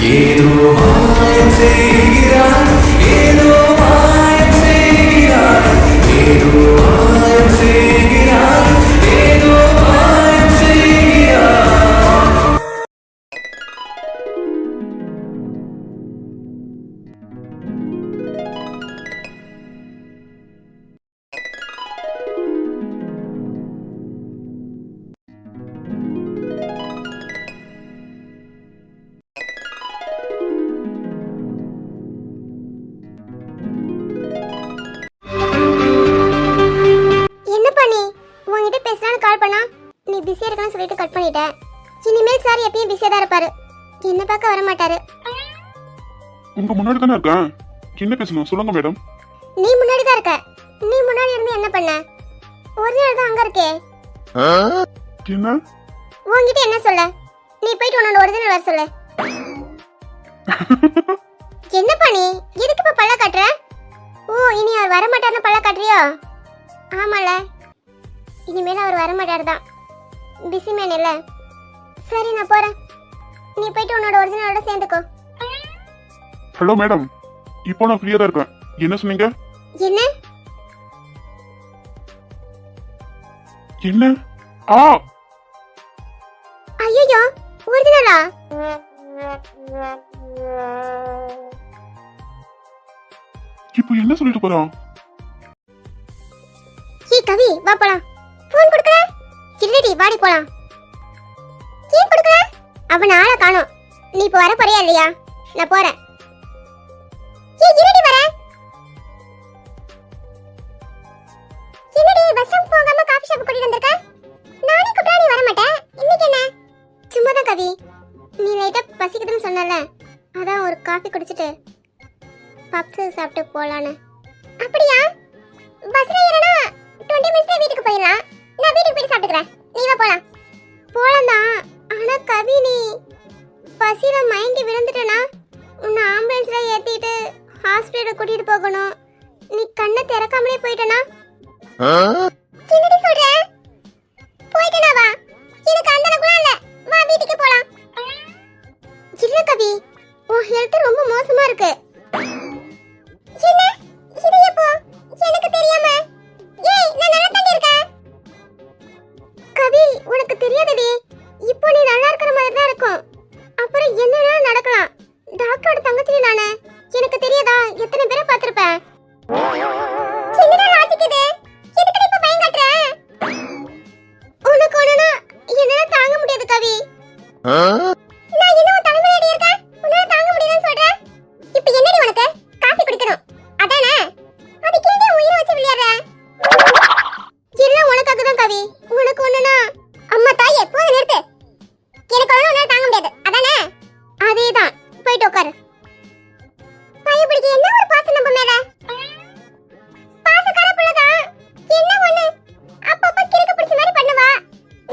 ஏதோ மாயம் செய்கிறாய், ஏதோ மாயம் செய்கிறாய், ஏதோ மாயம் செய்கிறாய், ஏதோ மாயம் செய்கிறாய். கட் பண்ணிட்டேன். இனிமேல் சார் எப்பயும் பிஸியா தான் இருப்பாரு, என்ன பார்க்க வர மாட்டாரு. உங்க முன்னாடி தானே இருக்கேன், என்ன பேசணும் சொல்லுங்க மேடம். நீ முன்னாடி தான் இருக்க, நீ முன்னாடி இருந்து என்ன பண்ண? ஒரிஜினல் தான் அங்க இருக்கே. என்ன உன்கிட்ட என்ன சொல்ல? நீ போயிட்டு உன்னோட ஒரிஜினல் வர சொல்லு. என்ன பண்ணி எதுக்கு இப்ப பல்ல காட்டுற? ஓ, இனி அவர் வர மாட்டாருன்னு பல்ல காட்டுறியோ? ஆமால, இனிமேல் அவர் வர மாட்டாரு தான், பிஸி மேன் இல்ல. சரி, நான் போறேன், நீ போயிட்டு உன்னோட ஒரிஜினலோட சேர்ந்துக்கோ. ஹலோ மேடம், இப்போ நான் ஃப்ரீயா தான் இருக்கேன். என்ன சொன்னீங்க? என்ன என்ன? ஆ, ஐயோ, ஒரிஜினலா? இப்போ என்ன சொல்லிட்டு போறான்? ஹே கவி, வா போலாம். போன் கொடுக்கற? இல்லடி, வாடி போலாம். ஏன் கொடுக்கற? அவன் ஆளை காணோம். நீ இப்போ வர போறியா இல்லையா? நான் போறேன். ஏய், இருடி வரேன். என்னடி பஸ் ஸ்டாப் போகாம காபி ஷாப் கூட்டிட்டு வந்திருக்க? நானே கூப்பிட்டா நீ வர மாட்டே. இன்னைக்கு என்ன? சும்மா தான் கவி, நீ லைட்டா பசிக்குதுன்னு சொன்னல, அதான் ஒரு காபி குடிச்சிட்டு பப்ஸ் சாப்பிட்டு போலான்னு. அப்படியா? பஸ்ல ஏறனா 20 மினிட்ஸ்ல வீட்டுக்கு போயிடலாம். நான் வீட்டுக்கு போய் சாப்பிட்டுக்கிறேன், நீ வா போலாம். போலாம் தான், ஆனா கவி நீ பசியில மயங்கி விழுந்துட்டேனா உன்னை ஆம்புலன்ஸ்ல ஏத்திட்டு ஹாஸ்பிட்டல் கூட்டிட்டு போகணும். நீ கண்ணை திறக்காமலே போயிட்டனா? என்னடி சொல்ற? போயிட்டனா? வா, எனக்கு அந்த அளவுக்கு இல்ல, வா வீட்டுக்கு போலாம். இல்ல கவி, உன் ஹெல்த் ரொம்ப மோசமா இருக்கு. என்ன? இது எப்போ? எனக்கு தெரியாம? ஏய், நான் நல்லா தாண்டி இருக்கேன். கவி, உனக்கு தெரியாதடி, இப்போ நீ நல்லா இருக்கிற மாதிரி தான் இருக்கும். அப்புறம் என்ன வேணாலும் நடக்கலாம். டாக்டரோட தங்கச்சி நானே, எனக்கு தெரியாதா? எத்தனை பேரை பார்த்திருப்பேன். என்னடா லாஜிக் இது? எதுக்கு இப்ப பயம் காட்டுற? உனக்கு ஒண்ணுனா என்னால தாங்க முடியாது கவி. நான் என்ன உன் தலைமையில இருக்கேன், உன்னால தாங்க முடியலன்னு சொல்றேன். இப்போ என்னடி உனக்கு? காபி குடிக்கணும் அதானே? அதுக்கு ஏன் உயிரை வச்சு விளையாடுற? எல்லாம் உனக்காக தான் கவி. உனக்கு ஒண்ணுனா அம்மா தாயே போதும் நிறுத்து. எனக்கு ஒண்ணும் உன்னால தாங்க முடியாது அதானே? அதேதான், போயிட்டு உட்காரு. பயப்படிக்க என்ன ஒரு பாசம் நம்ம மேல? பாசக்கார புள்ளதான், என்ன ஒண்ணு அப்பப்ப கிறுக்கு பிடிச்ச மாதிரி பண்ணுவா.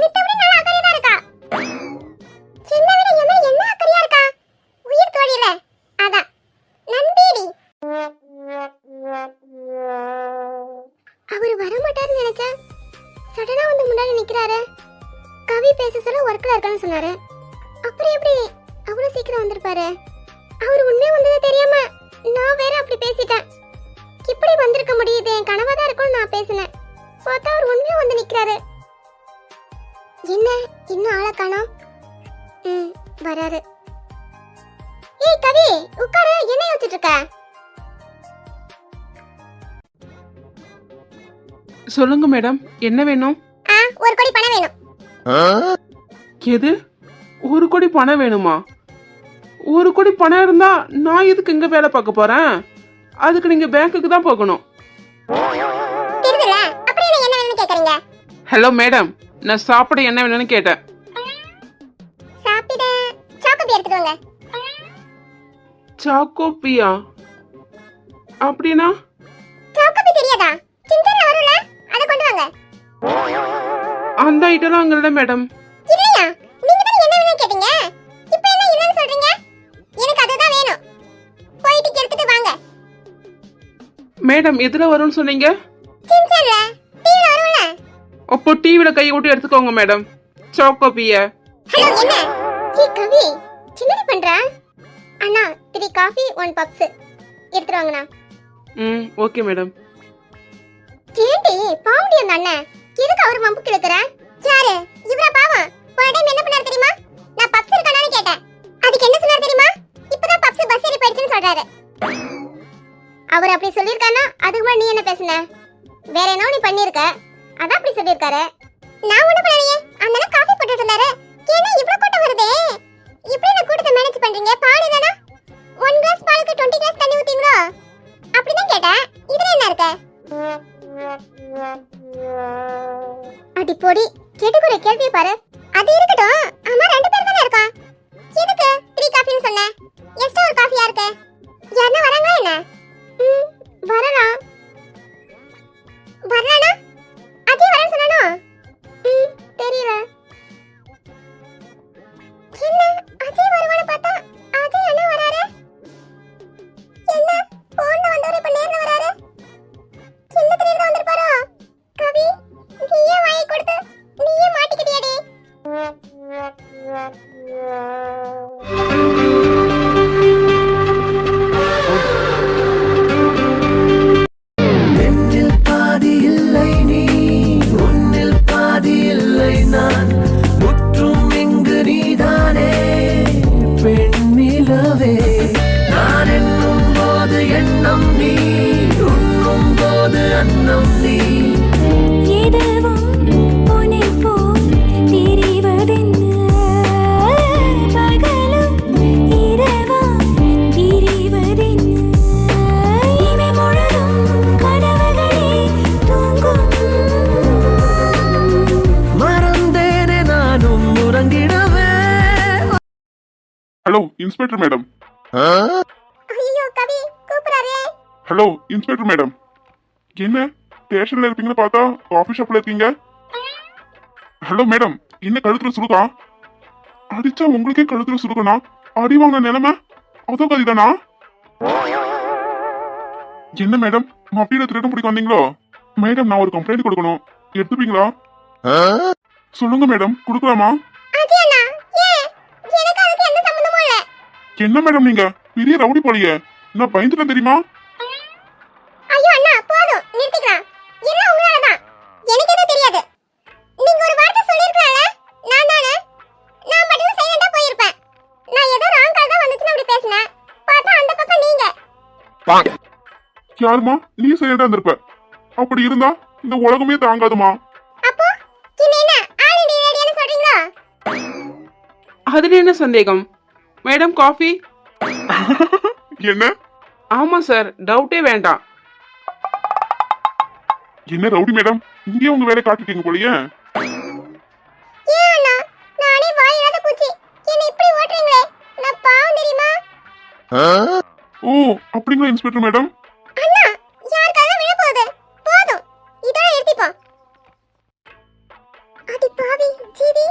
மித்தபடி நல்லா அக்கறையா தான் இருக்கா. சின்ன விட என்ன அக்கறையா இருக்கா? உயிர் தோழில, அதான் நம்பிடி. அவர் வர மாட்டாருன்னு நினைச்சேன், சடனா வந்து முன்னாடி நிக்கிறாரு. கவி பேச சொல்ல ஒர்க்ல இருக்கான்னு சொன்னாரு, அப்புறம் எப்படி அவ்வளவு சீக்கிரம் வந்திருப்பாரு? அவர் உண்மையா வந்தது தெரியாம நான் வேற அப்படி பேசிட்டேன். இப்படி வந்திருக்க முடியுது, என் கனவா தான் இருக்கும்னு நான் பேசினேன். பார்த்தா அவர் உண்மையா வந்து நிக்கிறாரு. என்ன இன்னும் ஆளை காணோம்? வராரு. ஏய் கவி, உட்காரு, என்ன யோசிச்சுட்டு இருக்க? சொல்லுங்க மேடம், என்ன வேணும்? ஒரு கோடி பணம் வேணும். எது? 1 கோடி பணம் வேணுமா? 1 கோடி பணம் இருந்தா நான் எதுக்கு இங்க வேலை பார்க்க போறேன்? அதுக்கு நீங்க பேங்க்குக்கு தான் போகணும். தெரியுதுல, அப்புறம் என்ன வேணும்னு கேக்குறீங்க? ஹலோ மேடம், நான் சாப்பிட என்ன வேணும்னு கேட்டேன். சாப்பிட சாக்கோபி எடுத்துட்டு வாங்க. சாக்கோபியா? அப்படினா? சாக்கோபி தெரியாதா? சின்ன வரும்ல, அத கொண்டு வாங்க. அந்த ஐட்டம்லாம் அங்க இல்ல மேடம். இல்லையா? நீங்க தான் என்ன வேணும்னு கேட்டீங்க, இப்போ என்ன இல்லன்னு சொல்றீங்க? எனக்கு அதுதான் வேணும், போயிட்டு எடுத்துட்டு வாங்க. மேடம் எதுல வரும்னு சொன்னீங்க? சின்ன டிவில வரும்ல. அப்போ டிவில கை விட்டு எடுத்துக்கோங்க மேடம், சாக்கோபிய. ஹலோ, என்ன? ஏய் கவி, என்னடி பண்ற? அண்ணா 3 காஃபி 1 பப்ஸ் எடுத்துட்டு வாங்கண்ணா. ம் ஓகே மேடம். கேண்டி பாவடி அந்த அண்ணன் எதுக்கு அவர் மம்பு கிழக்குற? யாரு இவரா பாவம்? போன டைம் என்ன பண்ணாரு தெரியுமா? நான் பப்ஸ் இருக்கானு கேட்டேன். அதுக்கு என்ன சொன்னாரு தெரியுமா? இப்பதான் பப்ஸ் பஸ் ஏறி போயிடுச்சுன்னு சொல்றாரு. அவர் அப்படி சொல்லிருக்கானா அதுக்கு முன்னாடி நீ என்ன பேசுன? வேற என்ன நீ பண்ணிருக்க? அதான் அப்படி சொல்லிருக்காரு. நான் ஒண்ணு பண்ணலையே. அண்ணன் காஃபி போட்டுட்டு இருந்தாரு. ஏன்னா இவ்ளோ கூட்டம் வருதே. இப்படி நான் கூட்டத்தை மேனேஜ் பண்றீங்க? பால் தானா? 1 கிளாஸ் பாலுக்கு 20 கிளாஸ் தண்ணி ஊத்தீங்களோ? அப்படிதான் கேட்டேன். இதுல என்ன இருக்கு? அடி பொடி கேட்டுக்குற கேள்வி பாரு. அது இருக்கட்டும். அம்மா 2 பேர் தானே இருக்கோம். எதுக்கு 3 காஃபின்னு சொன்ன? எக்ஸ்ட்ரா ஒரு காஃபியா இருக்கு. யாரா வராங்களா என்ன? வரலாம். வரலானா? அஜய் வரேன்னு சொன்னானோ? தெரியல. என்ன அஜய் வருவானு பார்த்தா அஜய் என்ன வராரு? என்ன போன்ல வந்தவரே இப்ப நேர்ல வராரு? சின்ன திரையில வந்திருப்பாரோ? கவி நீயே வாங்கி கொடுத்து நீயே மாட்டிக்கிட்டியடி. நெஞ்சில் பாதி இல்லை நீ, உன்னில் பாதி இல்லை நான், முற்றும் இங்கு நீதானே பெண்ணிலவே. நான் எண்ணும் போது எண்ணம் நீ, உண்ணும் போது அன்னம் நீ. எதுவும் உன்னை போல் தெரிவதென்ன? பகலும் இரவாய் விரிவதென்ன? இமை முழுதும் கனவுகளே தூங்கும். மறந்தேனே நானும் உறங்கிடவே. Hello inspector madam. ஐயோ கவி கூப்பிடுறாரே. Hello inspector madam. என்ன ஸ்டேஷன்ல இருப்பீங்கன்னு பார்த்தா காஃபி ஷாப்ல இருக்கீங்க. ஹலோ மேடம், என்ன கழுத்துல சுருக்கா? அடிச்சா உங்களுக்கே கழுத்துல சுருக்கனா? அடி வாங்க நிலைமை அதோ கதிதானா? என்ன மேடம் மப்பியில திருடம் பிடிக்க வந்தீங்களோ? மேடம் நான் ஒரு கம்ப்ளைண்ட் கொடுக்கணும், எடுத்துப்பீங்களா? சொல்லுங்க மேடம், கொடுக்கலாமா? அஜய் அண்ணா ஏன் எனக்கு அதுக்கு எந்த சம்பந்தமும் இல்ல. என்ன மேடம் நீங்க பெரிய ரவுடி போலியே, நான் பயந்துட்டேன் தெரியுமா? ஐயோ அண்ணா போதும் நிறுத்திக்கலாம். எல்லாம் உங்களால தான். எனக்கு எதுவும் தெரியாது. நீங்க ஒரு வார்த்தை சொல்லிருக்கலாம்ல. நான் தானே நான் மட்டும் சைலண்டா போயிருப்பேன். நான் ஏதோ ராங் கால் தான் வந்துச்சுன்னு அப்படி பேசினேன். பார்த்தா அந்த பக்கம் நீங்க. யாருமா நீ சைலண்டா இருந்திருப்ப. அப்படி இருந்தா இந்த உலகமே தாங்காதுமா. அப்போ என்ன என்ன ஆல் இந்தியா ரேடியோன்னு சொல்றீங்களா? அதுல என்ன சந்தேகம்? Madam coffee. என்ன ஆமா சார், டவுட்டே வேண்டாம். என்ன ரவுடி மேடம், இங்கே உங்க வேலையை காட்டிட்டீங்க போலயே. ஏன் அண்ணா நானே வாய் இல்லாத பூச்சி என்ன இப்படி ஓட்டுறீங்களே? நான் பாவம் தெரியுமா? ஓ அப்படிங்களா இன்ஸ்பெக்டர் மேடம்? அண்ணா யாருக்கெல்லாம் விழ போகுது? போதும் இதெல்லாம் எடுத்துப்போம். அடி பாவி ஜீவி.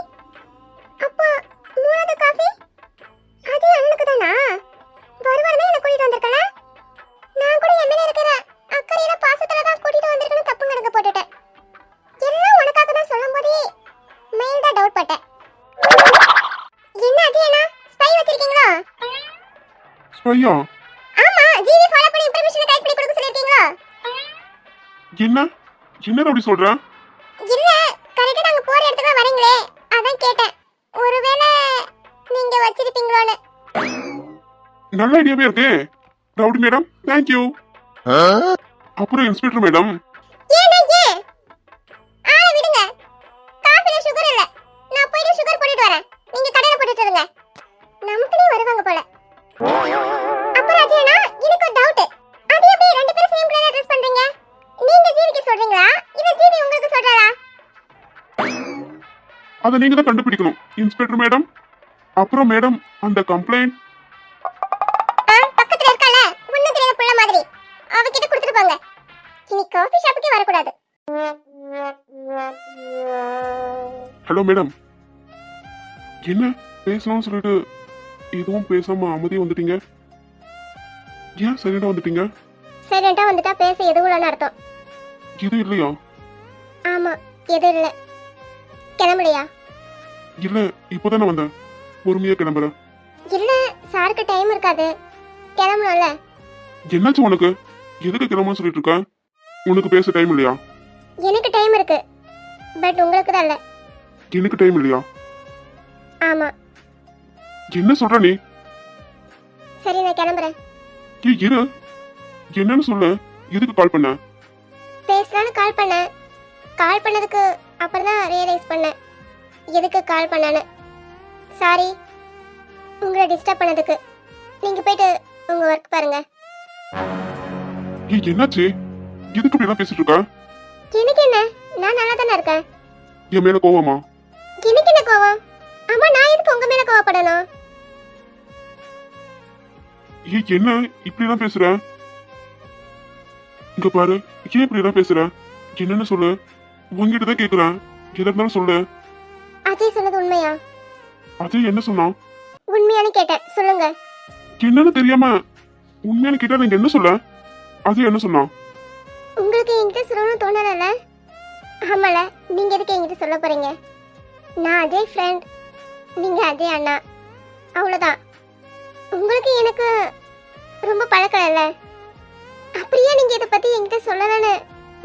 அப்பா மூணாவது காஃபி அது அண்ணனுக்கு தானா? வருவானே என்ன கூட்டிட்டு வந்திருக்கல. நான் கூட எம்எல்ஏ இருக்கிற அக்கறையில பாசத்துல தான் கூட்டிட்டு வந்திருக்கேன்னு தப்பு கணக்கு போட்டுட்டேன். எல்லாம் உனக்காக தான் சொல்லும்போதே மைல்டா டவுட் பட்டேன். என்ன அஜய் அண்ணா ஸ்பை வச்சிருக்கீங்களா? ஸ்பையா? ஆமா ஜிவி ஃபாலோ பண்ணி இன்ஃபர்மேஷன் டைப் பண்ணி கொடுக்க சொல்லிருக்கீங்களா? என்ன என்ன ரவுடி சொல்ற? இல்ல கரெக்ட்டா நாங்க போற இடத்துக்கு வரீங்களே அதான் கேட்டேன். ஒருவேளை நீங்க வச்சிருப்பீங்களோன்னு. நல்ல ஐடியாவே இருக்கு ரவுடி மேடம், தேங்க் யூ. அப்புறம் இன்ஸ்பெக்டர் மேடம், ஏன் ஆளை விடுங்க. காஃபில சுகர் இல்ல. நான் போய் சுகர் போட்டுட்டு வரேன். நீங்க கடையில போட்டுட்டு இருங்க. நமக்குனே வருவாங்க போல. அப்புறம் அஜயனா எனக்கு ஒரு டவுட். அது எப்படி ரெண்டு பேரும் சேம் கலர்ல ட்ரெஸ் பண்றீங்க? நீங்க ஜீவிக்கு சொல்றீங்களா இல்ல ஜீவி உங்களுக்கு சொல்றாரா? அதை நீங்க தான் கண்டுபிடிக்கணும் இன்ஸ்பெக்டர் மேடம். அப்புறம் மேடம் அந்த கம்ப்ளைண்ட் பக்கத்துல இருக்கல ஒண்ணு தெரியாத புள்ள மாதிரி அவகிட்ட கொடுத்துட்டு போங்க. இனி காஃபி ஷாப்புக்கே வரக்கூடாது. ஹலோ மேடம், என்ன பேசணும்னு சொல்லிட்டு எதுவும் பேசாம அமைதியா வந்துட்டீங்க? ஏன் சைலண்டா வந்துட்டீங்க? சைலண்டா வந்துட்டா பேச எதுவும் இல்லைன்னு அர்த்தம். இது இல்லையா? ஆமா எதுவும் இல்ல. கிளம்பலையா? இல்ல இப்போதான் நான் வந்தேன், பொறுமையா கிளம்புறேன். இல்ல சாருக்கு டைம் இருக்காது, கிளம்பணும்ல. என்னாச்சு உனக்கு? எதுக்கு கிளம்புன்னு சொல்லிட்டு இருக்க? உனக்கு பேச டைம் இல்லையா? எனக்கு டைம் இருக்கு, பட் உங்களுக்கு தான் இல்ல. எனக்கு டைம் இல்லையா? ஆமா. என்ன சொல்ற நீ? சரி, நான் கிளம்புறேன். இரு, என்னன்னு சொல்லு. எதுக்கு கால் பண்ண? பேசலான்னு கால் பண்ணேன். கால் பண்ணதுக்கு அப்புறம் தான் ரியலைஸ் பண்ணேன் எதுக்கு கால் பண்ணேன்னு. சாரி உங்களை டிஸ்டர்ப் பண்ணதுக்கு. நீங்க போயிட்டு உங்க ஒர்க் பாருங்க. என்னாச்சு? எதுக்கு இப்படி எல்லாம் பேசிட்டு இருக்க? எனக்கு என்ன, நான் நல்லா தானே இருக்கேன். என் மேல கோவமா? எனக்கு என்ன கோவம்? அம்மா, நான் எதுக்கு உங்க மேல கோவப்படணும்? என்ன இப்படி எல்லாம் பேசுற? இங்க பாரு, ஏன் இப்படி எல்லாம் பேசுற? என்னன்னு சொல்லு. உங்ககிட்ட தான் கேக்குறேன், எதா இருந்தாலும் சொல்லு. அஜய் சொன்னது உண்மையா? அஜய் என்ன சொன்னான்? உண்மையானு கேட்டேன், சொல்லுங்க. என்னன்னு தெரியாம உண்மையான கேட்டா நீங்க என்ன சொல்ல? அஜய் என்ன சொன்னான்? உங்களுக்கு என்கிட்ட சொல்லணும்னு தோணல? ஆமால, நீங்க எதுக்கு என்கிட்ட சொல்ல போறீங்க? நான் அஜய் ஃப்ரெண்ட், நீங்க அஜய் அண்ணா, அவ்வளவுதான். உங்களுக்கு எனக்கு ரொம்ப பழக்கம் இல்ல. அப்படியே நீங்க இதை பத்தி என்கிட்ட சொல்லலன்னு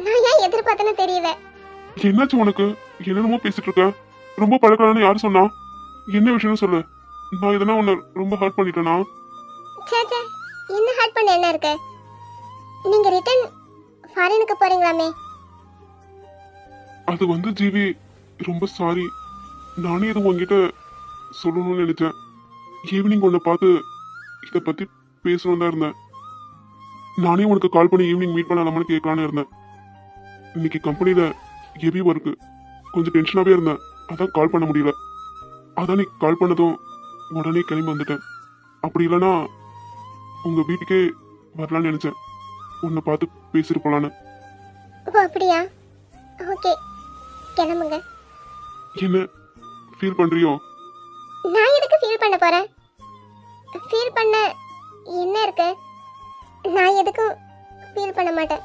நான் ஏன் எதிர்பார்த்தேன்னு தெரியல. என்னாச்சு உனக்கு? என்னென்னமோ பேசிட்டு இருக்க. ரொம்ப பழக்கம்னு யாரு சொன்னா? என்ன விஷயம்னு சொல்லு. நான் இதனா உன்னை ரொம்ப ஹர்ட் பண்ணிட்டேனா? சேச்சே, என்ன ஹர்ட் பண்ண என்ன இருக்கு? நீங்க ரிட்டர்ன் ஃபாரினுக்கு போறீங்களாமே. அது வந்து ஜீவி, ரொம்ப சாரி. நானே இது உங்ககிட்ட சொல்லணும்னு நினைச்சேன். ஈவினிங் உன்னை பார்த்து இதை பத்தி பேசணும் தான் இருந்தேன். நானே உனக்கு கால் பண்ணி ஈவினிங் மீட் பண்ணலாமான்னு கேட்கலான்னு இருந்தேன். இன்னைக்கு கம்பெனியில ஹெவி ஒர்க்கு, கொஞ்சம் டென்ஷனாகவே இருந்தேன். அதான் கால் பண்ண முடியல. அதான் நீ கால் பண்ணதும் உடனே கிளம்பி வந்துட்டேன். அப்படி இல்லைன்னா உங்க வீட்டுக்கே வரலான்னு நினைச்சேன், உன்னை பார்த்து பேசிட்டு போலான்னு. ஓ அப்படியா? ஓகே, கிளம்புங்க. என்ன ஃபீல் பண்றியோ? நான் எதுக்கு ஃபீல் பண்ண போறேன்? ஃபீல் பண்ண என்ன இருக்கு? நான் எதுக்கும் ஃபீல் பண்ண மாட்டேன்.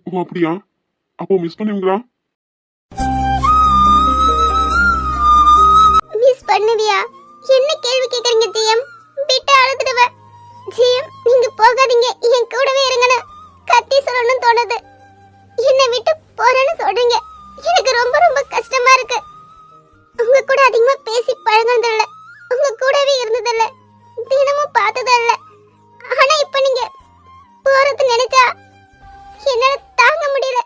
ஓ அப்படியா? அப்போ மிஸ் பண்ணுவீங்களா? மிஸ் பண்ணுவியா? என்ன கேள்வி கேக்குறீங்க ஜிஎம்? விட்டு அழுதுடுவ. ஜிஎம், நீங்க போகாதீங்க, என் கூடவே இருங்கன்னு கத்தி சொல்லணும்னு தோணுது. என்னை விட்டு போறேன்னு சொல்றீங்க. எனக்கு ரொம்ப ரொம்ப கஷ்டமா இருக்கு. உங்க கூட அதிகமா பேசி பழகுனதில்ல, உங்க கூடவே இருந்ததில்ல, தினமும் பார்த்ததில்ல. ஆனா இப்ப நீங்க போறது நினைச்சா என்னால தாங்க முடியல.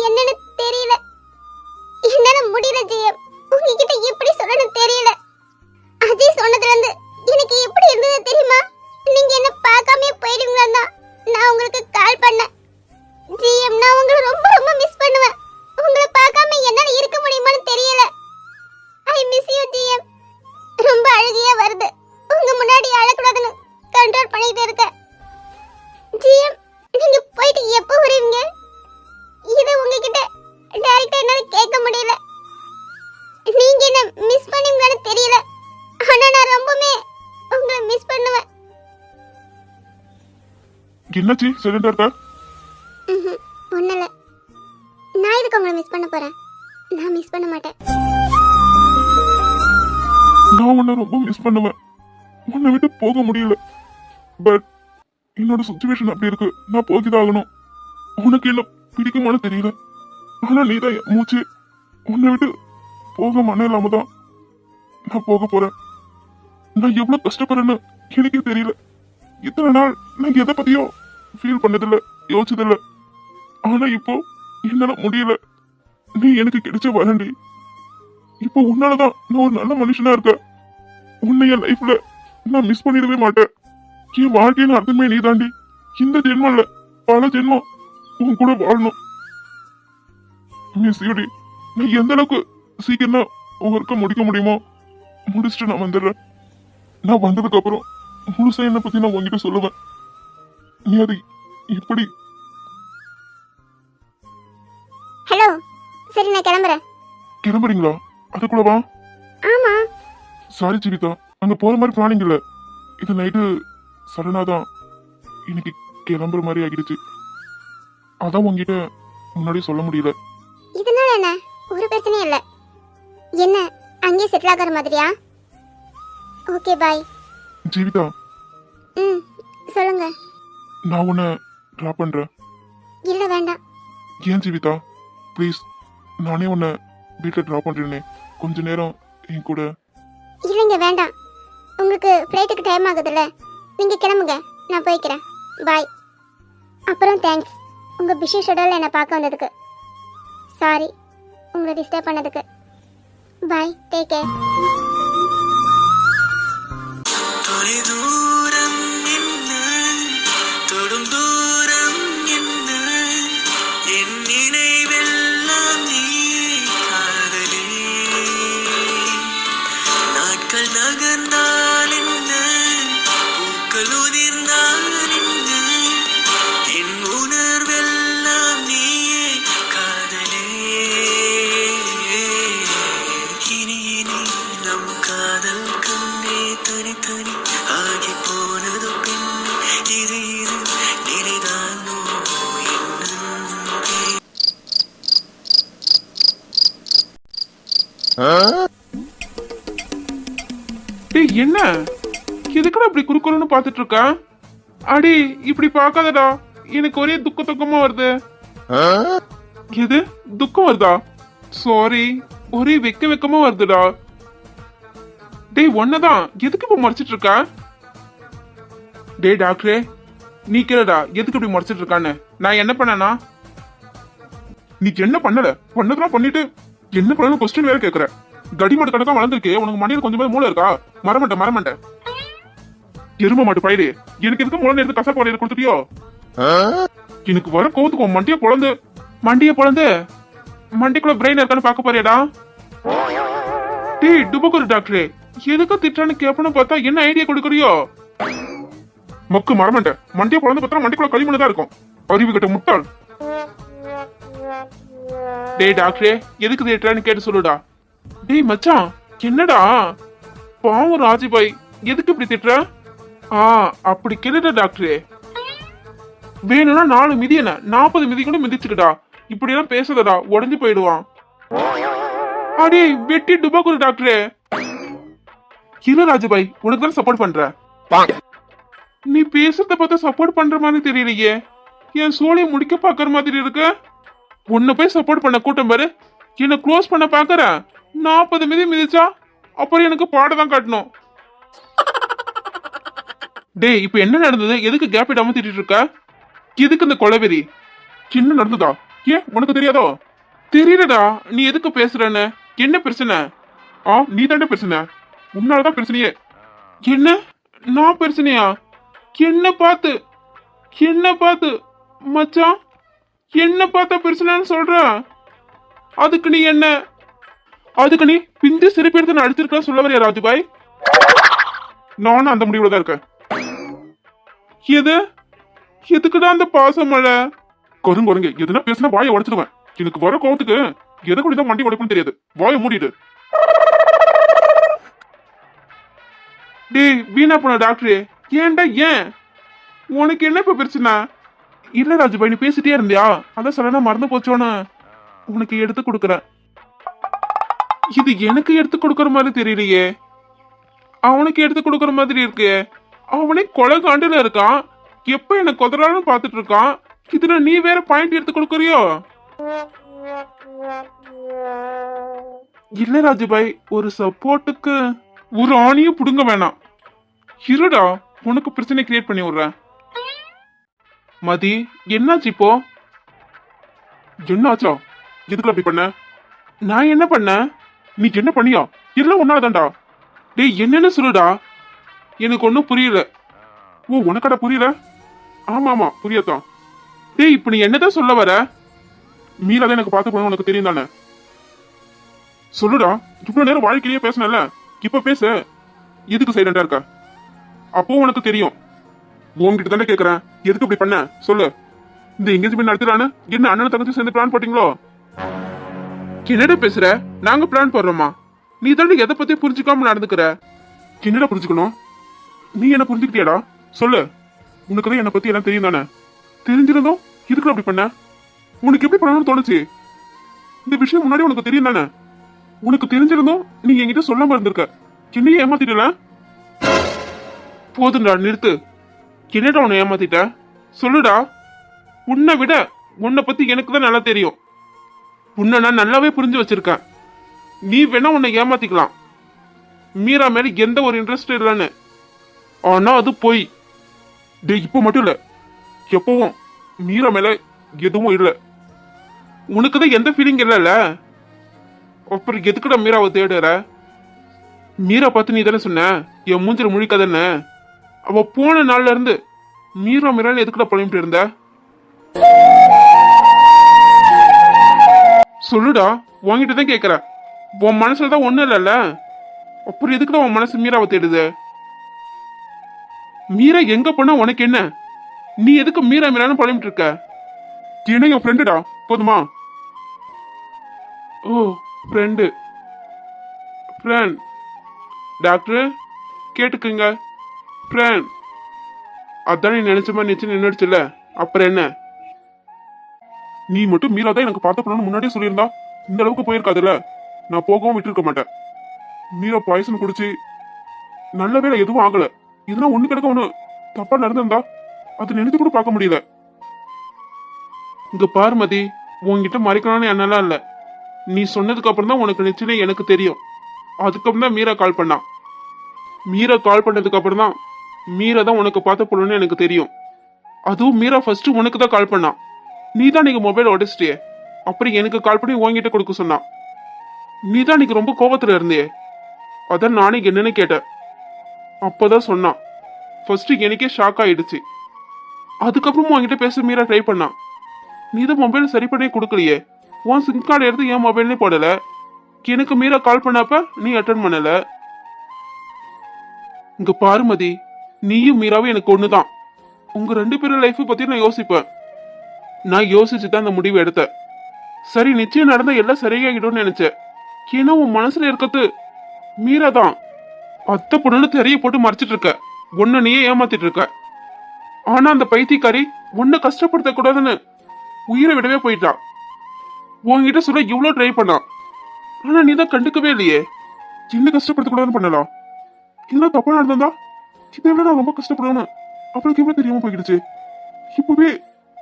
என்னன்னு தெரியல, என்னால முடியல ஜிஎம். உங்ககிட்ட எப்படி சொல்லணும் தெரியல. அஜய் சொன்னதுல இருந்து எனக்கு எப்படி இருந்தது தெரியுமா? நீங்க என்ன பார்க்காமயே போயிடுவீங்களா? நான் உங்களுக்கு கால் பண்ணேன். ஜிஎம், நான் உங்களை ரொம்ப ரொம்ப மிஸ் பண்ணுவேன். உங்களை பார்க்காம என்னால இருக்க முடியுமான்னு தெரியல. I miss you GM. ரொம்ப அழுகையா வருது. உங்க முன்னாடி அழக்கூடாதுன்னு கண்ட்ரோல் பண்ணிட்டு இருக்கேன். ஜிஎம், நீங்க போயிட்டு எப்போ வருவீங்க? இது உங்ககிட்ட டைரக்டா என்னால கேட்க முடியல. நீங்க என்ன மிஸ் பண்ணுவீங்கன்னு தெரியல, ஆனா நான் ரொம்பவே உங்களை மிஸ் பண்ணுவேன். என்னாச்சு சைலண்டா இருக்க? ஒண்ணல, நான் இதுக்கு உங்களை மிஸ் பண்ண போறேன். நான் மிஸ் பண்ண மாட்டேன். நான் உன்னை ரொம்ப மிஸ் பண்ணுவேன். உன்னை விட்டு போக முடியல. பட் என்னோட சுச்சுவேஷன் அப்படி இருக்கு. நான் போகிதான் ஆகணும். உனக்கு என்ன பிடிக்குமான்னு தெரியல, ஆனா நீதான் என் மூச்சு. உன்னை விட்டு போக மன இல்லாம தான் நான் போக போறேன். நான் எவ்வளவு கஷ்டப்படுறேன்னு எனக்கே தெரியல. இத்தனை நாள் நான் எதை பத்தியும் ஃபீல் பண்ணதில்ல, யோசிச்சதில்ல. ஆனா இப்போ என்னால முடியல. நீ எனக்கு கிடைச்ச வரண்டி. இப்போ உன்னாலதான் நான் ஒரு நல்ல மனுஷனா இருக்கேன். உன்னை என் லைஃப்ல நான் மிஸ் பண்ணிடவே மாட்டேன். என் வாழ்க்கையின் அர்த்தமே நீ தாண்டி. இந்த ஜென்மம் இல்ல, பல ஜென்மம் உன் கூட வாழணும். மிஸ் யூடி. நான் எந்த அளவுக்கு சீக்கிரமா ஒர்க்க முடிக்க முடியுமோ முடிச்சுட்டு நான் வந்துடுறேன். நான் வந்ததுக்கு அப்புறம் முழுசா என்னை பத்தி நான் உங்ககிட்ட சொல்லுவேன். நீ அது எப்படி? ஹலோ, சரி நான் கிளம்புறேன். கிளம்புறீங்களா? அதுக்குள்ள வா. ஆமா. சாரி ஜீவிதா, அங்க போற மாதிரி பிளானிங் இல்ல. இது நைட்டு சடனா தான் இன்னைக்கு கிளம்புற மாதிரி ஆகிடுச்சு. அதான் உங்ககிட்ட முன்னாடி சொல்ல முடியல. இதனால என்ன, ஒரு பிரச்சனையும் இல்ல. என்ன அங்கேயே செட்டில் ஆகிற மாதிரியா? Okay bye. ஜீவிதா, ம் சொல்லுங்க. நான் உன்னை ட்ராப் பண்றேன். இல்ல வேண்டாம். ஏன் ஜீவிதா, ப்ளீஸ், நானே உன்னை வீட்டில் ட்ராப் பண்றேனே, கொஞ்ச நேரம் என் கூட. இல்லைங்க வேண்டாம். உங்களுக்கு ஃப்ளைட்டுக்கு டைம் ஆகுதுல்ல, நீங்க கிளம்புங்க, நான் போய்க்கிறேன். பாய். அப்புறம் தேங்க்ஸ் உங்க பிஸி ஷெட்யூல் என்னை பார்க்க வந்ததுக்கு. சாரி உங்களை டிஸ்டர்ப் பண்ணதுக்கு. பாய், டேக் கேர். தொலைதூரம் என்ன தொடும் தூரம் என்ன என் நினைவெல்லாம் நீ காதலே நாட்கள் நகர்ந்தால் என்ன பூக்கள் உதிர்ந்தால் என்ன என் உணர்வெல்லாம் நீயே காதலே இனி இனி நம் காதல் கண்ணே தனி தனி ஆகி போனது பெண்ணே இது இது நினைதானோ என்ன டேய் என்ன எதுக்குடா இப்படி குறுக்குறுன்னு பார்த்துட்டு இருக்க? அடி இப்படி பார்க்காதடா, எனக்கு ஒரே துக்கமா வருது. எது துக்கம் வருதா? சாரி, ஒரே வெக்கமா வருதுடா. டேய் ஒன்னதான் எதுக்கு இப்ப மறைச்சிட்டு இருக்க? டேய் டாக்டரே, நீ கேளுடா, எதுக்கு இப்படி மறைச்சிட்டு இருக்கான்னு. நான் என்ன பண்ணனா? நீ என்ன பண்ணல, பண்ணதெல்லாம் பண்ணிட்டு என்ன பண்ணணும் கொஸ்டின் வேற கேக்குற. கடிமாட்டு கணக்கா வளர்ந்துருக்கே, உனக்கு மண்ணில் கொஞ்சம் மூளை இருக்கா? மரமண்ட எரும மாட்டு பயிரு, எனக்கு எதுக்கு மூளை எடுத்து கசா பாலையில கொடுத்துட்டியோ? எனக்கு வர கோவத்துக்கு உன் மண்டிய பொழந்து மண்டிக்குள்ள பிரெயின் இருக்கான்னு பாக்க போறியாடா? டேய் டுபக்குரு டாக்டரே, எதுக்கு திட்டான்னு கேப்பன்னு பார்த்தா என்ன ஐடியா கொடுக்குறியோ? மக்கு மரமண்ட மண்டிய பொழந்து பார்த்தா மண்டிக்குள்ள களிமண் தான் இருக்கும். அறிவு கிட்ட முட்டாள். டேய் டாக்டரே, எதுக்கு திட்டான்னு கேட்டு சொல்லுடா. டேய் மச்சான், என்னடா பாவம் ராஜிபாய், எதுக்கு இப்படி திட்டுற? அப்படி கேளுடா டாக்டரே. வேணும்னா 4 மிதி என்ன 40 மிதி கூட மிதிச்சுக்கிட்டா. இப்படி எல்லாம் பேசுறதா, உடஞ்சு போயிடுவான். அடே வெட்டி டுபாக்குரு டாக்டரே. இரு ராஜபாய், உனக்கு தான் சப்போர்ட் பண்ற. நீ பேசுறத பார்த்தா சப்போர்ட் பண்ற மாதிரி தெரியலையே, என் சோழியை முடிக்க பாக்குற மாதிரி இருக்கு. உன்னை போய் சப்போர்ட் பண்ண கூட்டம் பாரு, என்ன க்ளோஸ் பண்ண பாக்குற. 40 மிதி மிதிச்சா அப்புறம் எனக்கு பாடதான் காட்டணும். டேய் இப்ப என்ன நடந்தது? எதுக்கு கேப் இடாம திட்டிட்டு இருக்க? எதுக்கு இந்த கொலவெறி? சின்ன நடந்ததா? ஏன் உனக்கு தெரியாதோ? தெரியலடா, நீ எதுக்கு பேசுறன்னு. என்ன பிரச்சனை? நீ தானே பிரச்சனை, உன்னாலதான் பிரச்சனையே. என்ன நான் பிரச்சனையா? என்ன பார்த்து மச்சான், என்ன பார்த்தா பிரச்சனைன்னு சொல்ற? அதுக்கு நீ பிந்து சிரிப்பு எடுத்து நான் அடிச்சிருக்கா சொல்ல வரையா ராஜுபாய்? நானும் அந்த முடிவுல தான் இருக்கேன். எதுக்குடா அந்த பாசம் மழை? கொருங்க எதுனா பேசினா வாயை உடைச்சிடுவேன். எனக்கு வர கோவத்துக்கு எதை கூடிதான் மண்டி உடைப்புன்னு தெரியாது. வாயை மூடிடு. டேய் வீணா போன டாக்டரே, ஏன்டா ஏன் உனக்கு என்ன இப்ப பிரச்சனை? இல்ல ராஜுபாய், நீ பேசிட்டே இருந்தியா, அதான் சொல்லனா மறந்து போச்சோன்னு உனக்கு எடுத்து கொடுக்குறேன். இது எனக்கு எடுத்து கொடுக்கற மாதிரி தெரியலையே, அவனுக்கு எடுத்து கொடுக்கற மாதிரி இருக்கு. அவனே கொலை காண்டுல இருக்கான், எப்ப என்ன கொதறான்னு பாத்துட்டு இருக்கான். இதுல நீ வேற பாயிண்ட் எடுத்து கொடுக்கறியோ? இல்ல ராஜுபாய், ஒரு சப்போர்ட்டுக்கு ஒரு ஆணியும் புடுங்க வேணாம். இருடா, உனக்கு பிரச்சனை கிரியேட் பண்ணி விடுறேன். மதி என்னாச்சு இப்போ? என்ன ஆச்சா? எதுக்குல அப்படி பண்ண? நான் என்ன பண்ண? நீ என்ன பண்ணியா? எல்லாம் ஒன்னாலதான்டா. டேய் என்னன்னு சொல்லுடா, எனக்கு ஒன்னும் புரியல. உனக்கடா புரியல? ஆமா புரியத்தான். டேய் இப்ப நீ என்னதான் சொல்ல வர? மீராதான் எனக்கு பார்த்து போன உனக்கு தெரியும் தானே? சொல்லுடா, இவ்வளவு நேரம் வாழ்க்கையிலேயே பேசினல, இப்ப பேச. எதுக்கு சைலண்டா இருக்க? அப்போ உனக்கு தெரியும். உன்கிட்ட தானே கேக்குறேன், எதுக்கு இப்படி பண்ண சொல்லு. இந்த எங்கேஜ்மெண்ட் நடத்துறான்னு என்ன அண்ணன் தங்கச்சி சேர்ந்து பிளான் போட்டீங்களோ? என்னடா பேசுற? நாங்க பிளான் போடுறோமா? நீ தானே எதை பத்தி புரிஞ்சுக்காம நடந்துக்கிற. என்னடா புரிஞ்சுக்கணும்? நீ என்ன புரிஞ்சுக்கிட்டியாடா சொல்லு. உனக்கு தான் என்னை பத்தி எல்லாம் தெரியும் தானே? தெரிஞ்சிருந்தோம் இதுக்கு அப்படி பண்ண? உனக்கு எப்படி பண்ணணும்னு தோணுச்சு? இந்த விஷயம் முன்னாடி உனக்கு தெரியும் தானே? உனக்கு தெரிஞ்சிருந்தோம் நீ என்கிட்ட சொல்லாம இருந்திருக்க. என்னையே ஏமாத்திட்டல. போதும்டா நிறுத்து. என்னடா உன்னை ஏமாத்திட்ட சொல்லுடா. உன்னை விட உன்னை பத்தி எனக்கு தான் நல்லா தெரியும். உன்னை நான் நல்லாவே புரிஞ்சு வச்சிருக்கேன். நீ வேணா உன்னை ஏமாத்திக்கலாம். மீரா மேல எந்த ஒரு இன்ட்ரெஸ்ட் இல்லைன்னு. ஆனா அது போய் இப்போ மட்டும் இல்ல, எப்பவும் மீரா மேல எதுவும் இல்லை. உனக்கு தான் எந்த ஃபீலிங் இல்லைல்ல, அப்புறம் எதுக்குடா மீராவை தேடுற? மீரா பார்த்து நீ தானே சொன்ன என் மூஞ்சில முழிக்காதன்னு. அவ போன நாள்ல இருந்து மீரா மீரான்னு எதுக்குடா புலம்பிட்டு இருந்த? சொல்லுடா, உன்கிட்ட தான் கேட்கறேன். உன் மனசுல தான் ஒண்ணும் இல்லைல்ல, அப்புறம் எதுக்குடா உன் மனசு மீராவை தேடுது? மீரா எங்க போனா உனக்கு என்ன? நீ எதுக்கு மீரா மீரான்னு புலம்பிட்டு இருக்க? என்ன என் ஃப்ரெண்டுடா, போதுமா? ஓ ஃப்ரெண்டு ஃப்ரெண்ட் டாக்டர் கேட்டுக்குங்க. ஃப்ரெண்ட் அதான் நீ நினைச்ச மாதிரி நிச்சயம் நின்றுச்சுல, அப்புறம் என்ன? நீ மட்டும் மீரா தான் எனக்கு பார்த்த பொண்ணு முன்னாடியே சொல்லியிருந்தா இந்த அளவுக்கு போயிருக்காதுல்ல. நான் போகவும் விட்டுருக்க மாட்டேன். மீரா பாய்சன் குடிச்சு நல்ல வேலை எதுவும் ஆகல. இதெல்லாம் ஒண்ணு கிடக்க ஒண்ணு தப்பா நடந்திருந்தா அது நினைச்சு கூட பார்க்க முடியல. இங்க பாருமதி, உன்கிட்ட மறைக்கணும்னு என்னெல்லாம் இல்ல. நீ சொன்னதுக்கு அப்புறம் தான் உனக்கு நிச்சயம் எனக்கு தெரியும். அதுக்கப்புறம் தான் மீரா கால் பண்ணா. மீரா கால் பண்ணதுக்கு அப்புறம் தான் மீரா தான் உனக்கு பார்த்த பொண்ணுன்னு எனக்கு தெரியும். அதுவும் மீரா ஃபர்ஸ்ட் உனக்கு தான் கால் பண்ணா. நீ தான் நீங்க மொபைல் உடச்சிட்டியே, அப்புறம் எனக்கு கால் பண்ணி உன்கிட்ட கொடுக்க சொன்னா. நீ தான் நீங்க ரொம்ப கோபத்துல இருந்தியே, அதான் நானே என்னன்னு கேட்டேன். அப்பதான் சொன்னான். ஃபர்ஸ்ட் எனக்கே ஷாக் ஆயிடுச்சு. அதுக்கப்புறமும் உன்கிட்ட பேச மீரா ட்ரை பண்ணா. நீ தான் மொபைல் சரி பண்ணி கொடுக்கலையே. உன் சிம் கார்டு எடுத்து என் மொபைல்லே போடல. எனக்கு மீரா கால் பண்ணப்ப நீ அட்டன் பண்ணல. இங்க பாருமதி, நீயும் மீராவும் எனக்கு ஒண்ணுதான். உங்க 2 பேரும் லைஃப் பத்தி நான் யோசிப்பேன். நான் யோசிச்சு தான் அந்த முடிவு எடுத்தேன். சரி, நிச்சயம் நடந்த எல்லாம் சரியாகிடும்னு நினைச்சேன். ஏன்னா உன் மனசுல இருக்கிறது மீரா தான். அத்தை பொண்ணுன்னு தெரிய போட்டு மறைச்சிட்டு இருக்க, உன்னை நீயே ஏமாத்திட்டு இருக்க. ஆனா அந்த பைத்தியக்காரி உன்னை கஷ்டப்படுத்த கூடாதுன்னு உயிரை விடவே போயிட்டா. உன்கிட்ட சொல்ல இவ்வளவு ட்ரை பண்ணா, ஆனா நீ தான் கண்டுக்கவே இல்லையே. என்ன கஷ்டப்படுத்த கூடாதுன்னு பண்ணலாம். இதெல்லாம் தப்பா நடந்தா இதை விட நான் ரொம்ப கஷ்டப்படுவேன்னு அவளுக்கு எவ்வளவு தெரியாம போயிடுச்சு. இப்பவே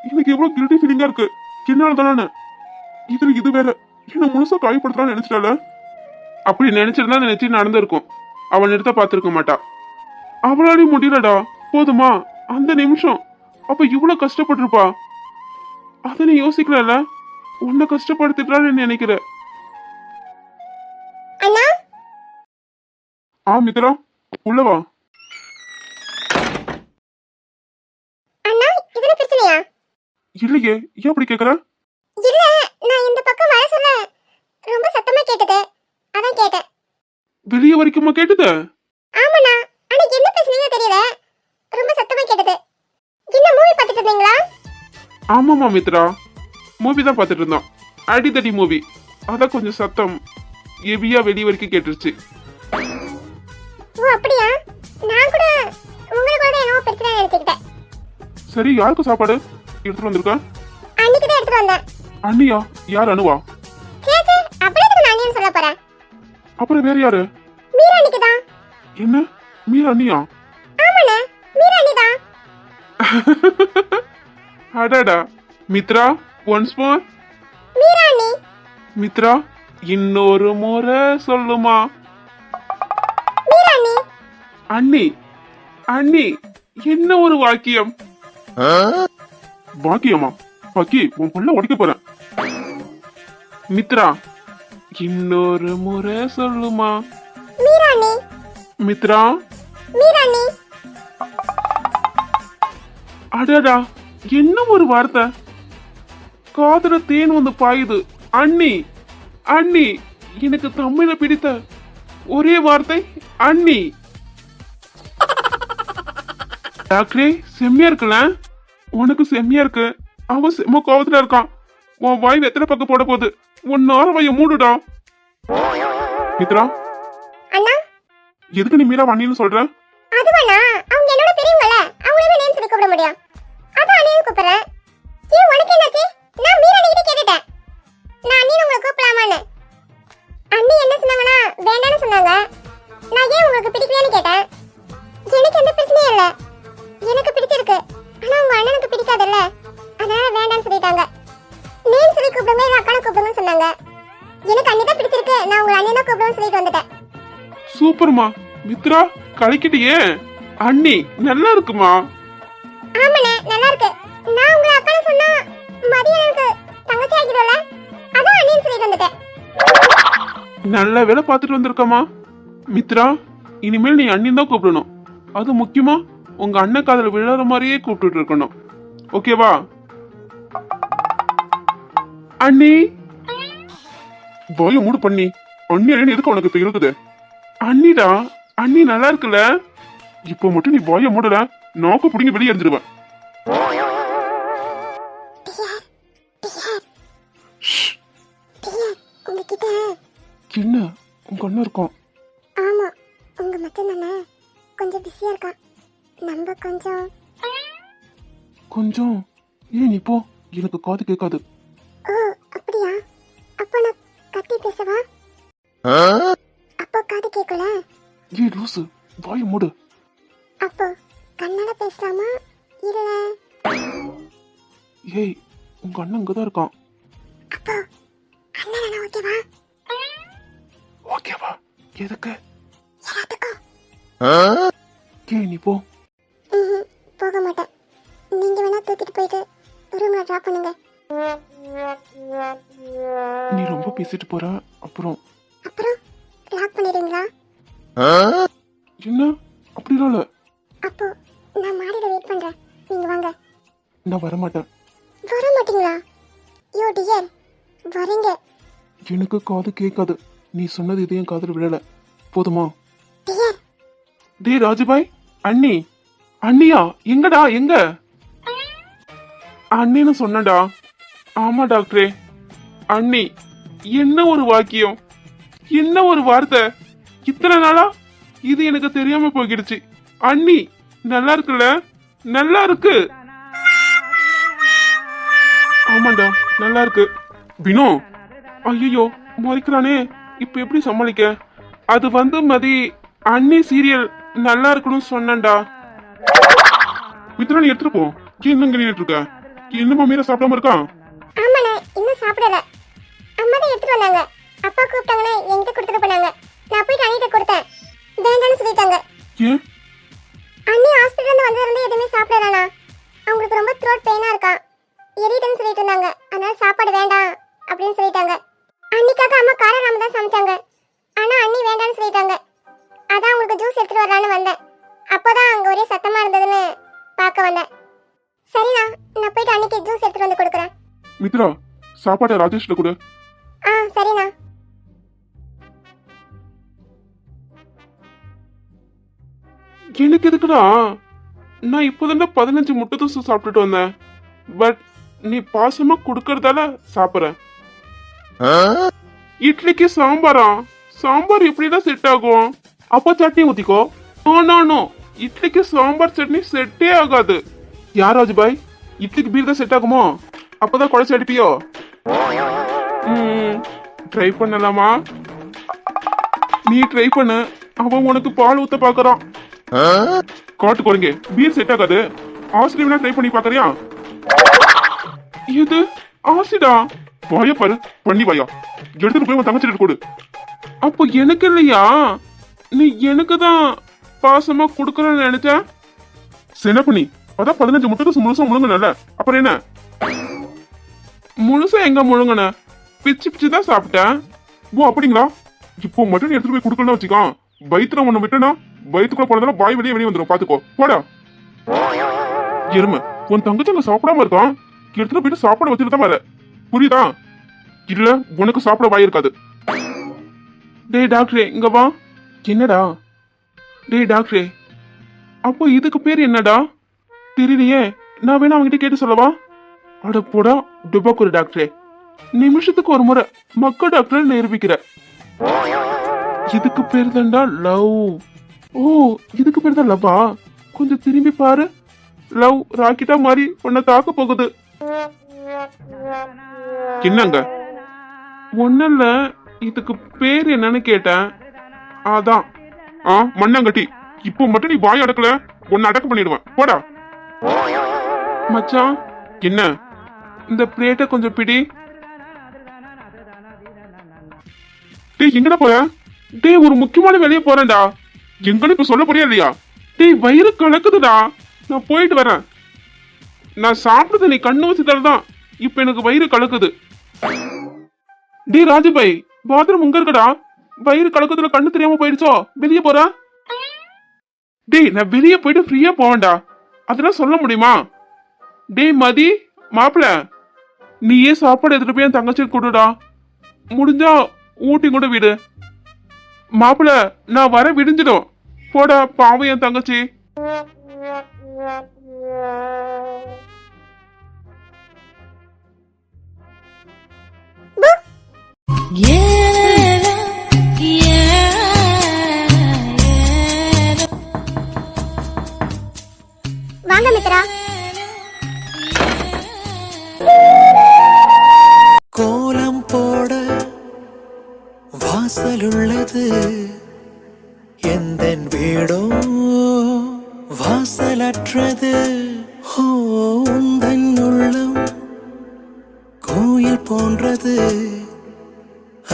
எனக்கு எவ்வளவு கில்ட்டி ஃபீலிங்கா இருக்கு. என்னால தானே இதுல இது வேற என்ன முழுசா காயப்படுத்தலாம்னு நினைச்சிட்டால. அப்படி நினைச்சிருந்தா நினைச்சு நடந்திருக்கும். அவன் நிறுத்த பார்த்திருக்க மாட்டா. அவளாலே முடியலடா, போதுமா? அந்த நிமிஷம் அப்ப இவ்வளவு கஷ்டப்பட்டிருப்பா. அத நீ யோசிக்கல. உன்னை கஷ்டப்படுத்திட்டான்னு நினைக்கிற. அண்ணா மித்ரா, உள்ளவா. அண்ணா, இதுல பிரச்சனையா? இல்லையே, ஏன் அப்படி கேக்குற? இல்ல, நான் இந்த பக்கம் வர சொல்ல ரொம்ப சத்தமா கேட்டது, அதான் கேட்டேன். வெளியே வரைக்குமா கேட்டது? ஆமாண்ணா, ஆனா என்ன பிரச்சனையோ தெரியல, ரொம்ப சத்தமா கேட்டது. என்ன மூவி பார்த்துட்டு இருந்தீங்களா? ஆமாமா மித்ரா, மூவி தான் பார்த்துட்டு இருந்தோம். அடிதடி மூவி. அதான் கொஞ்சம் சத்தம் ஹெவியா வெளியே வரைக்கும் கேட்டுருச்சு. ஓ அப்படியா? நான் கூட உங்களுக்கு கூட என்னவோ பிரச்சனை நினைச்சுக்கிட்டேன். சரி, யாருக்கு சாப்பாடு எடுத்துட்டு வந்திருக்க? அன்னைக்கு தான் எடுத்துட்டு வந்தேன். அண்ணியா? யார், அனுவா? கேச்சு, அப்படியே நான் அண்ணின்னு சொல்ல போறேன். அப்புறம் வேற யாரு? மீரா அன்னைக்கு தான். என்ன, மீரா அண்ணியா? ஆமாண்ணே, மீரா அண்ணி தான். அடாடா. Mitra, once more. மீரா அண்ணி. மித்ரா, இன்னொரு முறை சொல்லுமா. மீரா அண்ணி. அண்ணி அண்ணி, என்ன ஒரு வாக்கியம். வாக்கியமா? பக்கி, உன் பல்ல உடைக்க போறேன். மித்ரா, இன்னொரு முறை சொல்லுமா. மீரா அண்ணி. மித்ரா. மீரா அண்ணி. அடடா, என்ன ஒரு வார்த்தை. காதுல தேன் வந்து பாயுது. அண்ணி அண்ணி, எனக்கு தமிழ பிடித்த ஒரே வார்த்தை அண்ணி. டாக்டரே, செம்மையா இருக்குல்ல? உனக்கு செம்மையா இருக்கு. அவன் செம்ம கோவத்துல இருக்கான். உன் வாய் வெத்தலை பக்கம் போட போகுது. உன் நேர வாய மூடுடா. மித்ரா, அண்ணா, எதுக்கு நீ மீரா அண்ணின்னு சொல்ற? அதுவாண்ணா, அவங்க என்னோட பெரியவங்கல, அவங்களே நேம் சொல்லி கூப்பிட முடியும். அதான் அண்ணின்னு கூப்பிடுறேன். ஏன் உனக்கு என்னாச்சு? நான் மீரா அண்ணி கிட்ட கேட்டுட்டேன், நான் அண்ணின்னு உங்களை கூப்பிடலாமான்னு. அண்ணி என்ன சொன்னாங்கன்னா வேண்டான்னு சொன்னாங்க. நான் ஏன் உங்களுக்கு பிடிக்கலன்னு கேட்டேன். எனக்கு எந்த பிரச்சனையும் கூப்பிடுல, அதனால வேண்டாம்னு சொல்லிட்டாங்க. நேம் சொல்லி கூப்பிடுங்க, இல்ல அக்கான கூப்பிடுங்கன்னு சொன்னாங்க. எனக்கு அண்ணி தான் பிடிச்சிருக்கு, நான் உங்க அண்ணி தான் கூப்பிடுவேன்னு சொல்லிட்டு வந்துட்டேன். சூப்பர்மா மித்ரா, கலக்கிட்டியே. அண்ணி நல்லா இருக்குமா? ஆமாண்ணே, நல்லா இருக்கு. நான் உங்க அக்கான சொன்னா மதியம் எனக்கு தங்கச்சி ஆகிடும்ல, அதான் அண்ணின்னு சொல்லிட்டு வந்துட்டேன். நல்ல வேலை பார்த்துட்டு வந்திருக்கமா மித்ரா. இனிமேல் நீ அண்ணி தான் கூப்பிடணும். அது முக்கியமா உங்க அண்ணன் காதல விழற மாதிரியே கூப்பிட்டு இருக்கணும். ஓகேவா? அண்ணி வாய மூடு பண்ணி. அண்ணி அண்ணன் எதுக்கு உனக்கு இப்ப இருக்குது? அண்ணிடா, அண்ணி நல்லா இருக்குல்ல? இப்போ மட்டும் நீ வாய மூடல, நாக்கு பிடிங்கி வெளியே எரிஞ்சிருவேன். உங்ககிட்ட என்ன உங்க அண்ணன் இருக்கும்? ஆமா, உங்க மச்சான் தானே கொஞ்சம் பிஸியா இருக்கான். நம்ம கொஞ்சம் ஏன் நீ போ, எனக்கு காது கேட்காது. ஓ அப்படியா? அப்போ நான் கத்தி பேசவா? அப்போ காது கேட்கல. ஏ லூசு, வாய மூடு. அப்போ கண்ணால பேசலாமா இல்ல? ஏய், உங்க அண்ணன் இங்கதான் இருக்கான். அப்போ அண்ணனா ஓகேவா? ஓகேவா? எதுக்கு? எல்லாத்துக்கும். ஏய் நீ போ. போக மாட்டேன். நீங்க வேணா தூக்கிட்டு போயிட்டு ரூம்ல டிராப் பண்ணுங்க. நீ ரொம்ப பேசிட்டு போற. அப்புறம் அப்புறம் லாக் பண்ணிடுங்களா? என்ன அப்படிலாம் இல்ல. அப்போ நான் மாடியில வெயிட் பண்றேன், நீங்க வாங்க. நான் வரமாட்டேன். வர மாட்டீங்களா? யோ டியர், வரீங்க. எனக்கு காது கேட்காது. நீ சொன்னது இதையும் காதுல விழல. போதுமா? டியர், டேய் ராஜுபாய், அண்ணி. அண்ணியா? எங்கடா? எங்க? அண்ணின்னு சொன்னடா. ஆமா டாக்டரே. அண்ணி. என்ன ஒரு வாக்கியம், என்ன ஒரு வார்த்தை. இத்தனை நாளா இது எனக்கு தெரியாம போகிடுச்சு. அண்ணி நல்லா இருக்குல்ல? நல்லா இருக்கு. ஆமாண்டா, நல்லா இருக்கு. வினோ, ஐயோ மறைக்கிறானே, இப்ப எப்படி சமாளிக்க? அது வந்து மதி, அண்ணி சீரியல் நல்லா இருக்கணும்னு சொன்னேன்டா. மித்ரா நீ எடுத்துட்டு போ. என்ன இங்க நின்னுட்டு இருக்க? இன்னுமா மீற சாப்பிடாம இருக்கான்? ஆமாண்ணே, இன்னும் சாப்பிடல. அம்மா தான் எடுத்துட்டு வந்தாங்க. அப்பா கூப்பிட்டாங்கன்னு என்கிட்ட கொடுத்துட்டு போனாங்க. நான் போயிட்டு அண்ணிட்ட கொடுத்தேன். வேண்டாம்னு சொல்லிட்டாங்க. ஏன்? அண்ணி ஹாஸ்பிட்டல்ல இருந்து வந்ததுலேருந்து எதுவுமே சாப்பிடலண்ணா. அவங்களுக்கு ரொம்ப த்ரோட் பெயினா இருக்கான், எரியுதுன்னு சொல்லிட்டு இருந்தாங்க. அதனால சாப்பாடு வேண்டாம் அப்படின்னு சொல்லிட்டாங்க. அன்னிக்காக அம்மா காரராம தான் சமைச்சாங்க. ஆனா அண்ணி வேண்டாம்னு சொல்லிட்டாங்க. அதான் உங்களுக்கு ஜூஸ் எடுத்துட்டு வரலான்னு வந்தேன். அப்போதான் அங்க ஒரே சத்தமா இருந்ததுன்னு பார்க்க வந்தேன். சரிண்ணா, நான் போயிட்டு அன்னிக்கு ஜூஸ் எடுத்துட்டு வந்து கொடுக்குறேன். மித்ரா, சாப்பாட்டை ராஜேஷ்ல கொடு. சரிண்ணா. எனக்கு எதுக்குடா? நான் இப்போதானே 15 முட்டை தோசை சாப்பிட்டுட்டு வந்தேன். பட் நீ பாசமா கொடுக்கறதால சாப்பிட்றேன். இட்லிக்கு சாம்பாரா? சாம்பார் எப்படிதான் செட் ஆகும்? அப்போ சட்னி ஊத்திக்கோ. நோ, இட்லிக்கு சாம்பார் சட்னி செட்டே ஆகாது. யார் ராஜுபாய், இட்லிக்கு பீர் தான் செட் ஆகுமோ? அப்பதான் குழச்சி அடிப்பியோ? ட்ரை பண்ணலாமா? நீ ட்ரை பண்ணு. அவன் உனக்கு பால் ஊத்த பாக்குறான். காட்டு குறைங்க, பீர் செட் ஆகாது. ஆசிட் வேணா ட்ரை பண்ணி பாக்குறியா? இது ஆசிடா? வாய பாரு, பண்ணி வாயா. எடுத்துட்டு போய் உன் தங்கச்சிட்டு கொடு. அப்போ எனக்கு இல்லையா? நீ எனக்கு தான் பாசமா கொடுக்கறன்னு நினைச்ச. என்ன பண்ணி? அதான் 15 முட்டை முழுசா முழுங்கல. அப்புறம் என்ன? முழுசா எங்க முழுங்கன? பிச்சு தான் சாப்பிட்டேன். ஓ அப்படிங்களா? இப்போ மட்டும் நீ எடுத்துட்டு போய் கொடுக்கணும்னு வச்சுக்கோ. வயிற்றுல ஒண்ணு விட்டனா வயிற்றுக்குள்ள போனதால வாய் வெளியே வந்துடும். பாத்துக்கோ, போடா. எருமை, உன் தங்கச்சி அங்க சாப்பிடாம இருக்கான். எடுத்துட்டு போயிட்டு சாப்பாடு வச்சுட்டு தான் வர. புரியுதா? இல்ல உனக்கு சாப்பிட வாய் இருக்காது. டேய் டாக்டரே, இங்க வா. என்னடா? டேய் டாக்டரே, அப்போ இதுக்கு பேர் என்னடா? தெரியலையே. நான் வேணா அவங்ககிட்ட கேட்டு சொல்லவா? அட போடா டுபாக்கூர் டாக்டரே. நிமிஷத்துக்கு ஒரு முறை மக்கள் டாக்டர் நிரூபிக்கிற. இதுக்கு பேர் தான்டா லவ். ஓ, இதுக்கு பேர் தான் லவ்வா? கொஞ்சம் திரும்பி பாரு. லவ் ராக்கெட்டா மாதிரி உன்னை தாக்க போகுது. என்னங்க? ஒன்னும் இதுக்கு பேர் என்னன்னு கேட்டேன். அதான். மண்ணாங்கட்டி, இப்போ மட்டும் நீ வாய் அடக்கல, உன்னை அடக்க பண்ணிடுவேன். போடா. மச்சான், என்ன இந்த பிளேட்டை கொஞ்சம் பிடி. டேய் எங்கடா போற? டேய் ஒரு முக்கியமான வேலையை போறேன்டா. எங்கன்னு இப்ப சொல்ல போறியா இல்லையா? டேய் வயிறு கலக்குதுடா, நான் போயிட்டு வரேன். நான் சாப்பிடுறது நீ கண்ணு வச்சுதான் தான் இப்ப எனக்கு வயிறு கலக்குது. டேய் ராஜுபாய், பாத்ரூம் உங்க இருக்கடா. வயிறு கலக்கத்துல கண்ணு தெரியாம போயிடுச்சோ, வெளியே போற? டேய் நான் வெளியே போயிட்டு ஃப்ரீயா போவேன்டா, அதெல்லாம் சொல்ல முடியுமா? டேய் மதி மாப்பிள, நீயே சாப்பாடு எடுத்துட்டு போய் என் தங்கச்சி கொடுடா, முடிஞ்சா ஊட்டி கூட விடு. மாப்பிள நான் வர விடிஞ்சிடும், போடா பாவம் என் தங்கச்சி. வாங்க மித்ரா. கோலம் போட வாசலுள்ளது, எந்தன் வீடோ வாசலற்றது. உந்தன் உள்ளம் கோயில் போன்றது,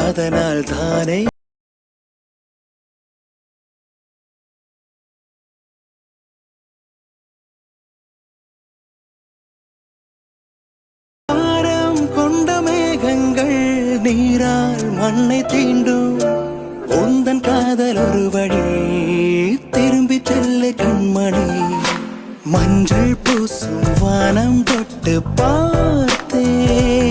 அதனால் தானே கொண்ட மேகங்கள் நீரால் மண்ணை தீண்டும். உந்தன் காதல் ஒரு வழி திரும்பி செல்ல கண்மணி. மஞ்சள் பூசும் வானம் தொட்டு பார்த்தேன்,